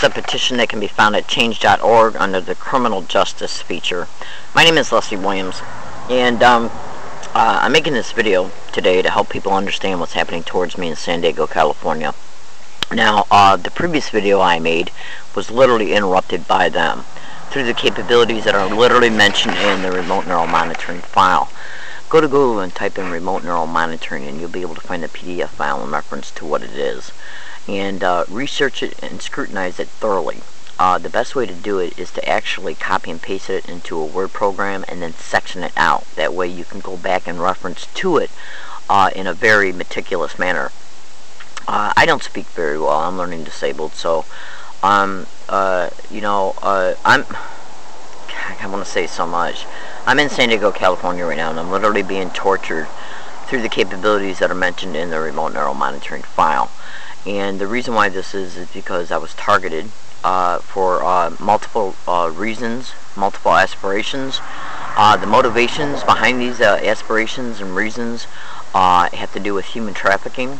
is a petition that can be found at change.org under the criminal justice feature. My name is Leslie Williams, and I'm making this video today to help people understand what's happening towards me in San Diego, California. Now, the previous video I made was literally interrupted by them through the capabilities that are literally mentioned in the remote neural monitoring file. Go to Google and type in remote neural monitoring, and you'll be able to find a PDF file in reference to what it is. And research it and scrutinize it thoroughly. The best way to do it is to actually copy and paste it into a Word program and then section it out. That way you can go back and reference to it in a very meticulous manner. I don't speak very well. I'm learning disabled, so I want to say so much. I'm in San Diego, California right now, and I'm literally being tortured through the capabilities that are mentioned in the remote neural monitoring file. And the reason why this is because I was targeted for multiple reasons, multiple aspirations. The motivations behind these aspirations and reasons have to do with human trafficking,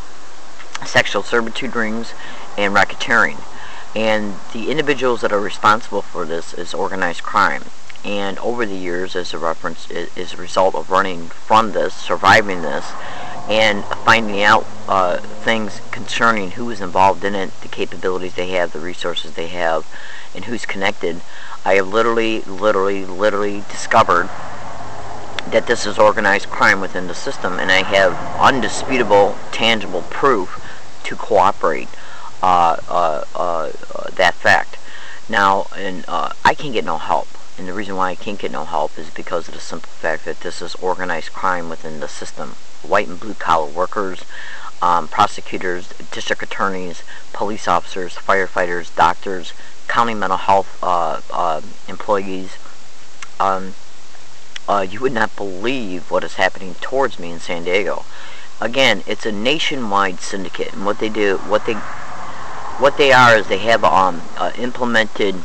sexual servitude rings, and racketeering. And the individuals that are responsible for this is organized crime. And over the years, as a reference, is a result of running from this, surviving this, and finding out things concerning who is involved in it, the capabilities they have, the resources they have, and who's connected. I have literally discovered that this is organized crime within the system, and I have undisputable, tangible proof to corroborate that fact. Now, I can get no help. And the reason why I can't get no help is because of the simple fact that this is organized crime within the system. White and blue collar workers, prosecutors, district attorneys, police officers, firefighters, doctors, county mental health employees. You would not believe what is happening towards me in San Diego. Again, it's a nationwide syndicate, and what they do, what they are is they have implemented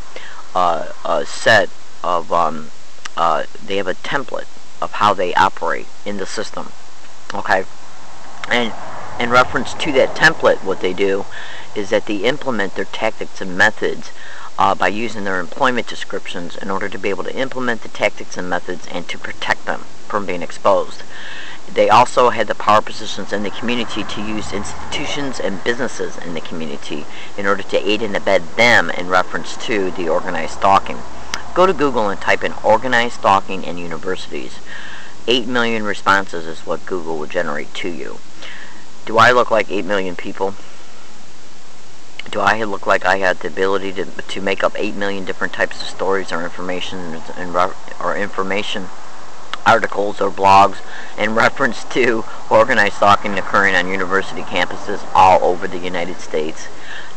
a set of they have a template of how they operate in the system. Okay, and in reference to that template, what they do is that they implement their tactics and methods by using their employment descriptions in order to be able to implement the tactics and methods and to protect them from being exposed. They also had the power positions in the community to use institutions and businesses in the community in order to aid and abet them in reference to the organized stalking. Go to Google and type in organized stalking in universities. 8 million responses is what Google will generate to you. Do I look like 8 million people? Do I look like I had the ability to make up 8 million different types of stories or information articles or blogs in reference to organized stalking occurring on university campuses all over the United States?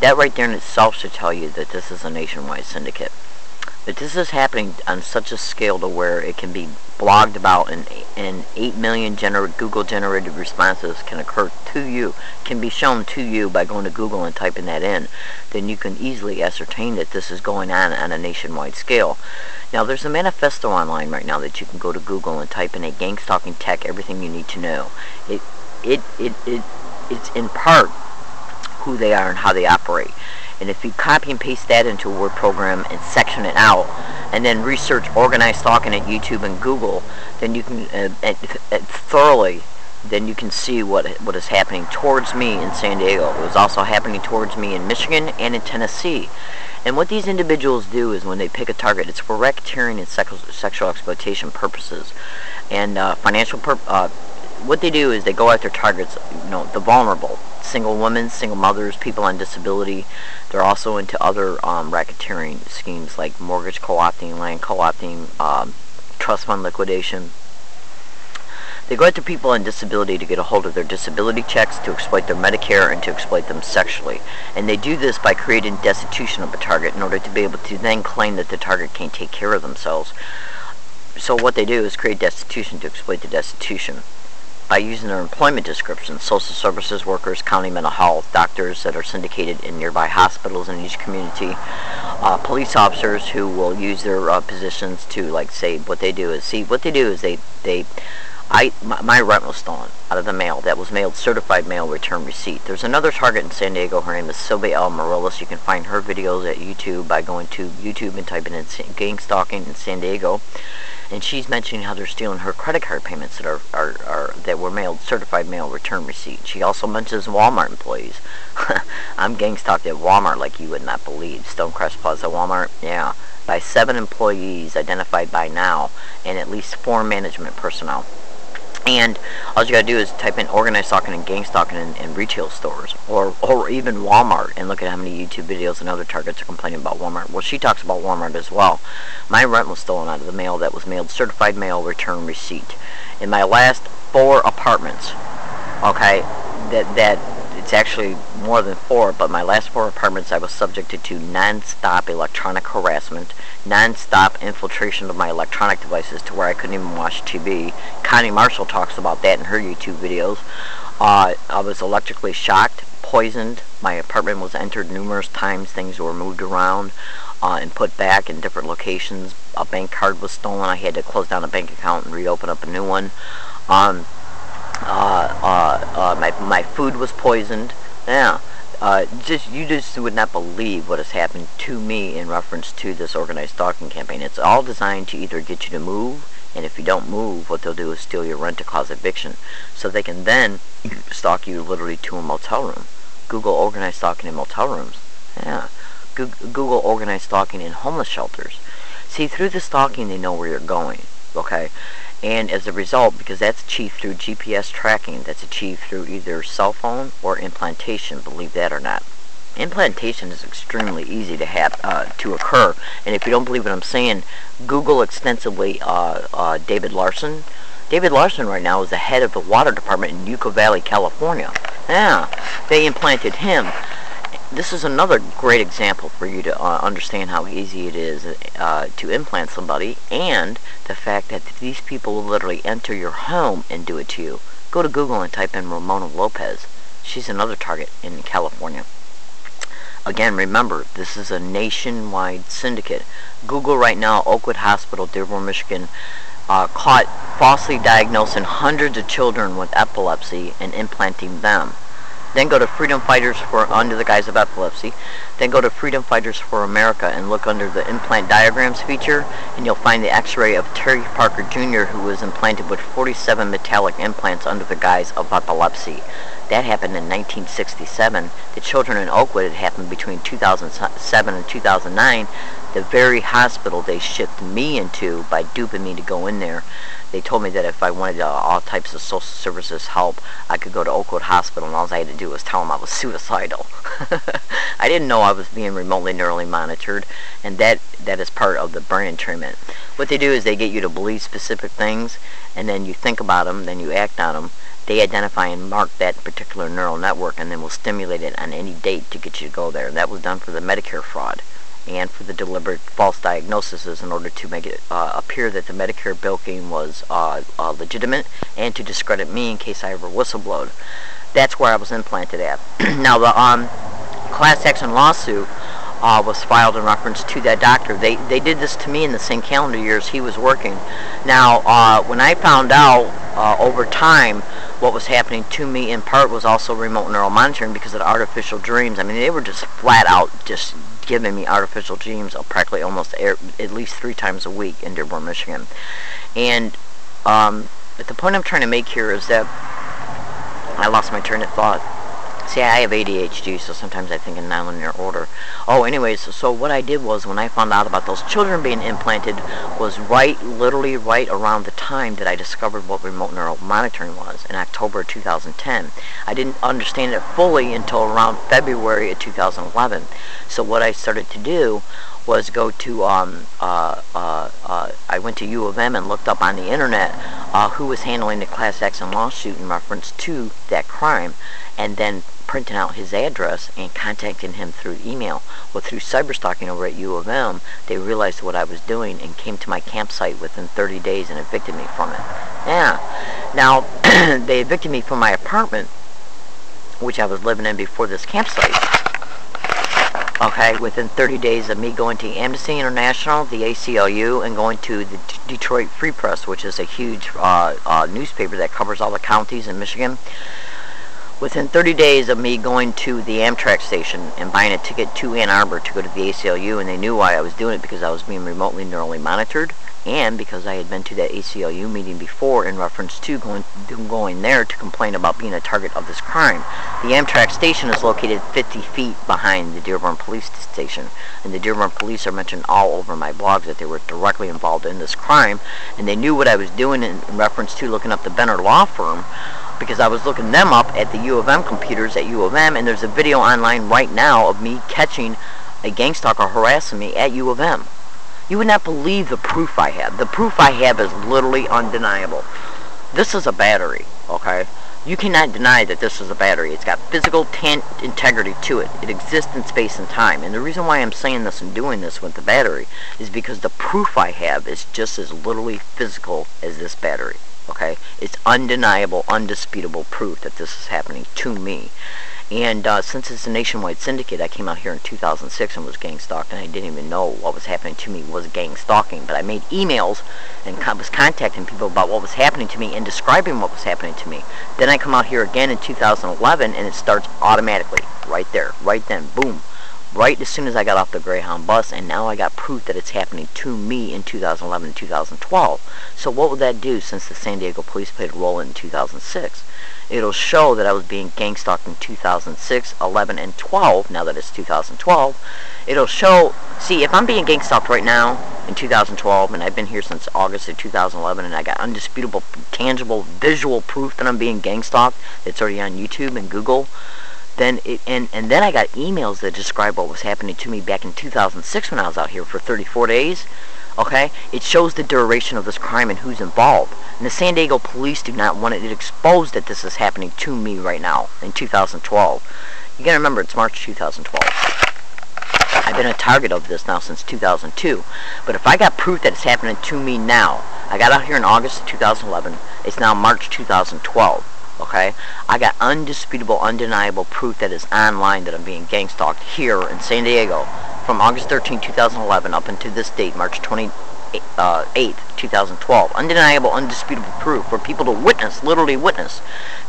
That right there in itself should tell you that this is a nationwide syndicate. But this is happening on such a scale to where it can be blogged about, and 8 million Google-generated responses can occur to you, can be shown to you by going to Google and typing that in. Then you can easily ascertain that this is going on a nationwide scale. Now, there's a manifesto online right now that you can go to Google and type in a gang stalking tech, everything you need to know. It's in part who they are and how they operate. And if you copy and paste that into a Word program and section it out, and then research organized stalking at YouTube and Google, then you can thoroughly, then you can see what is happening towards me in San Diego. It was also happening towards me in Michigan and in Tennessee. And what these individuals do is when they pick a target, it's for racketeering and sexual exploitation purposes, and financial what they do is they go after targets, the vulnerable, single women, single mothers, people on disability. They're also into other racketeering schemes like mortgage co-opting, land co-opting, trust fund liquidation. They go after people on disability to get a hold of their disability checks, to exploit their Medicare, and to exploit them sexually. And they do this by creating destitution of a target in order to be able to then claim that the target can't take care of themselves. So what they do is create destitution to exploit the destitution by using their employment descriptions: social services workers, county mental health, doctors that are syndicated in nearby hospitals in each community, police officers who will use their positions to, like, say, what they do is they my rent was stolen out of the mail. That was mailed certified mail return receipt. There's another target in San Diego. Her name is Sylvia L. Morales. You can find her videos at YouTube by going to YouTube and typing in gang stalking in San Diego. And she's mentioning how they're stealing her credit card payments that were mailed certified mail return receipt. She also mentions Walmart employees. I'm gang stalked at Walmart like you would not believe. Stonecrest Plaza Walmart, yeah, by 7 employees identified by now, and at least 4 management personnel. And all you gotta do is type in organized stalking and gang stalking in retail stores, or even Walmart, and look at how many YouTube videos and other targets are complaining about Walmart. Well, she talks about Walmart as well. My rent was stolen out of the mail that was mailed certified mail return receipt. In my last 4 apartments, okay, that it's actually more than 4, but my last 4 apartments I was subjected to non-stop electronic harassment, non-stop infiltration of my electronic devices to where I couldn't even watch TV. Connie Marshall talks about that in her YouTube videos. I was electrically shocked, poisoned. My apartment was entered numerous times. Things were moved around and put back in different locations. A bank card was stolen. I had to close down a bank account and reopen up a new one. My food was poisoned. Yeah. You just would not believe what has happened to me in reference to this organized stalking campaign. It's all designed to either get you to move, and if you don't move, what they'll do is steal your rent to cause eviction, so they can then stalk you literally to a motel room. Google organized stalking in motel rooms. Yeah. Google organized stalking in homeless shelters. See, through the stalking, they know where you're going. Okay. And as a result, because that's achieved through GPS tracking, that's achieved through either cell phone or implantation, believe that or not. Implantation is extremely easy to have to occur, and if you don't believe what I'm saying, Google extensively David Larson. David Larson right now is the head of the water department in Yucca Valley, California. Yeah, they implanted him. This is another great example for you to understand how easy it is to implant somebody, and the fact that these people will literally enter your home and do it to you. Go to Google and type in Ramona Lopez. She's another target in California. Again, remember, this is a nationwide syndicate. Google right now, Oakwood Hospital, Dearborn, Michigan, caught falsely diagnosing hundreds of children with epilepsy and implanting them. Then go to Freedom Fighters for under the guise of epilepsy. Then go to Freedom Fighters for America and look under the implant diagrams feature, and you'll find the x-ray of Terry Parker Jr., who was implanted with 47 metallic implants under the guise of epilepsy. That happened in 1967. The children in Oakwood, it happened between 2007 and 2009. The very hospital they shipped me into by duping me to go in there. They told me that if I wanted all types of social services help, I could go to Oakwood Hospital, and all I had to do was tell them I was suicidal. I didn't know I was being remotely neurally monitored, and that is part of the brain treatment. What they do is they get you to believe specific things, and then you think about them, then you act on them. They identify and mark that particular neural network, and then will stimulate it on any date to get you to go there. And that was done for the Medicare fraud and for the deliberate false diagnoses in order to make it appear that the Medicare billing was legitimate, and to discredit me in case I ever whistleblowed. That's where I was implanted at. Now, the class action lawsuit was filed in reference to that doctor. They did this to me in the same calendar years he was working. Now, when I found out over time what was happening to me, in part was also remote neural monitoring because of the artificial dreams. I mean, they were just flat out just giving me artificial dreams practically almost at least 3 times a week in Dearborn, Michigan. And the point I'm trying to make here is that I lost my train of thought. See, I have ADHD, so sometimes I think in nonlinear order. Oh, anyways, so what I did was, when I found out about those children being implanted, was literally right around the time that I discovered what remote neural monitoring was, in October 2010. I didn't understand it fully until around February of 2011. So what I started to do was go to, I went to U of M and looked up on the internet who was handling the class action lawsuit in reference to that crime, and then printing out his address and contacting him through email. Well, through cyberstalking over at U of M, they realized what I was doing and came to my campsite within 30 days and evicted me from it. Yeah. Now, they evicted me from my apartment, which I was living in before this campsite. Okay. okay, within 30 days of me going to Amnesty International, the ACLU, and going to the Detroit Free Press, which is a huge newspaper that covers all the counties in Michigan. Within 30 days of me going to the Amtrak station and buying a ticket to Ann Arbor to go to the ACLU, and they knew why I was doing it, because I was being remotely neurally monitored, and because I had been to that ACLU meeting before in reference to going there to complain about being a target of this crime. The Amtrak station is located 50 feet behind the Dearborn Police Station, and the Dearborn Police are mentioned all over my blogs that they were directly involved in this crime, and they knew what I was doing in reference to looking up the Benner Law Firm, because I was looking them up at the U of M computers at U of M, and there's a video online right now of me catching a gang stalker harassing me at U of M. You would not believe the proof I have. The proof I have is literally undeniable. This is a battery, okay? You cannot deny that this is a battery. It's got physical integrity to it. It exists in space and time. And the reason why I'm saying this and doing this with the battery is because the proof I have is just as literally physical as this battery, okay? It's undeniable, undisputable proof that this is happening to me. And since it's a nationwide syndicate, I came out here in 2006 and was gang stalked, and I didn't even know what was happening to me was gang stalking. But I made emails and was contacting people about what was happening to me and describing what was happening to me. Then I come out here again in 2011, and it starts automatically, right there, right then, boom. Right as soon as I got off the Greyhound bus, and now I got proof that it's happening to me in 2011 and 2012. So what would that do since the San Diego police played a role in 2006? It'll show that I was being gang stalked in 2006, 11, and 12, now that it's 2012. It'll show, see, if I'm being gang stalked right now in 2012, and I've been here since August of 2011, and I got undisputable, tangible, visual proof that I'm being gang stalked, it's already on YouTube and Google, then and then I got emails that describe what was happening to me back in 2006 when I was out here for 34 days. Okay, it shows the duration of this crime and who's involved. And the San Diego police do not want it exposed that this is happening to me right now in 2012. You gotta remember, it's March 2012. I've been a target of this now since 2002. But if I got proof that it's happening to me now, I got out here in August of 2011, it's now March 2012. Okay, I got undisputable, undeniable proof that is online that I'm being gang stalked here in San Diego from August 13, 2011 up until this date, March 28th, 2012. Undeniable, undisputable proof for people to witness, literally witness.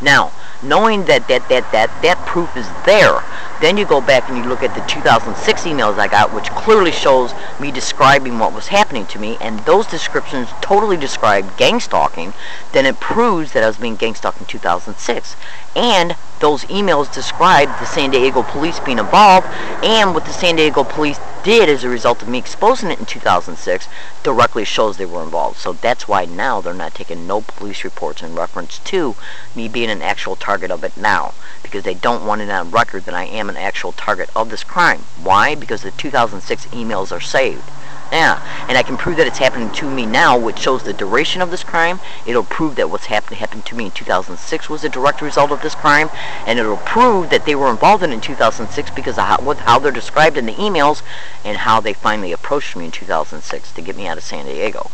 Now, knowing that proof is there, then you go back and you look at the 2006 emails I got, which clearly shows me describing what was happening to me, and those descriptions totally describe gang stalking. Then it proves that I was being gang stalked in 2006. And those emails describe the San Diego police being involved, and what the San Diego police did as a result of me exposing it in 2006 directly shows they were involved. So that's why now they're not taking no police reports in reference to me being an actual target of it now, because they don't want it on record that I am an actual target of this crime. Why? Because the 2006 emails are saved. Yeah, and I can prove that it's happening to me now, which shows the duration of this crime. It'll prove that what's happened to me in 2006 was a direct result of this crime, and it'll prove that they were involved in 2006 because of how they're described in the emails and how they finally approached me in 2006 to get me out of San Diego.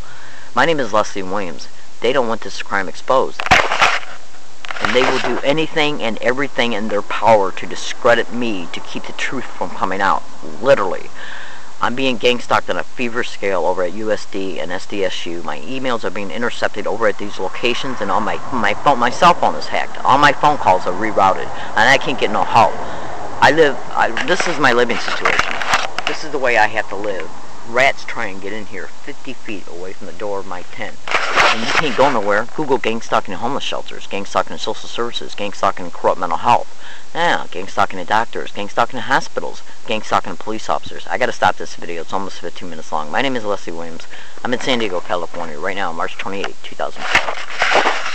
My name is Leslie Williams. They don't want this crime exposed, and they will do anything and everything in their power to discredit me to keep the truth from coming out, literally. I'm being gang stalked on a feverish scale over at USD and SDSU. My emails are being intercepted over at these locations, and all my cell phone is hacked. All my phone calls are rerouted, and I can't get no help. This is my living situation. This is the way I have to live. Rats try and get in here 50 feet away from the door of my tent. And you can't go nowhere. Google gang stalking in homeless shelters, gang stalking in social services, gang stalking in corrupt mental health. Yeah, gang stalking in doctors, gang stalking in hospitals, gang stalking in police officers. I gotta stop this video. It's almost 15 minutes long. My name is Leslie Williams. I'm in San Diego, California right now, March 28, 2012.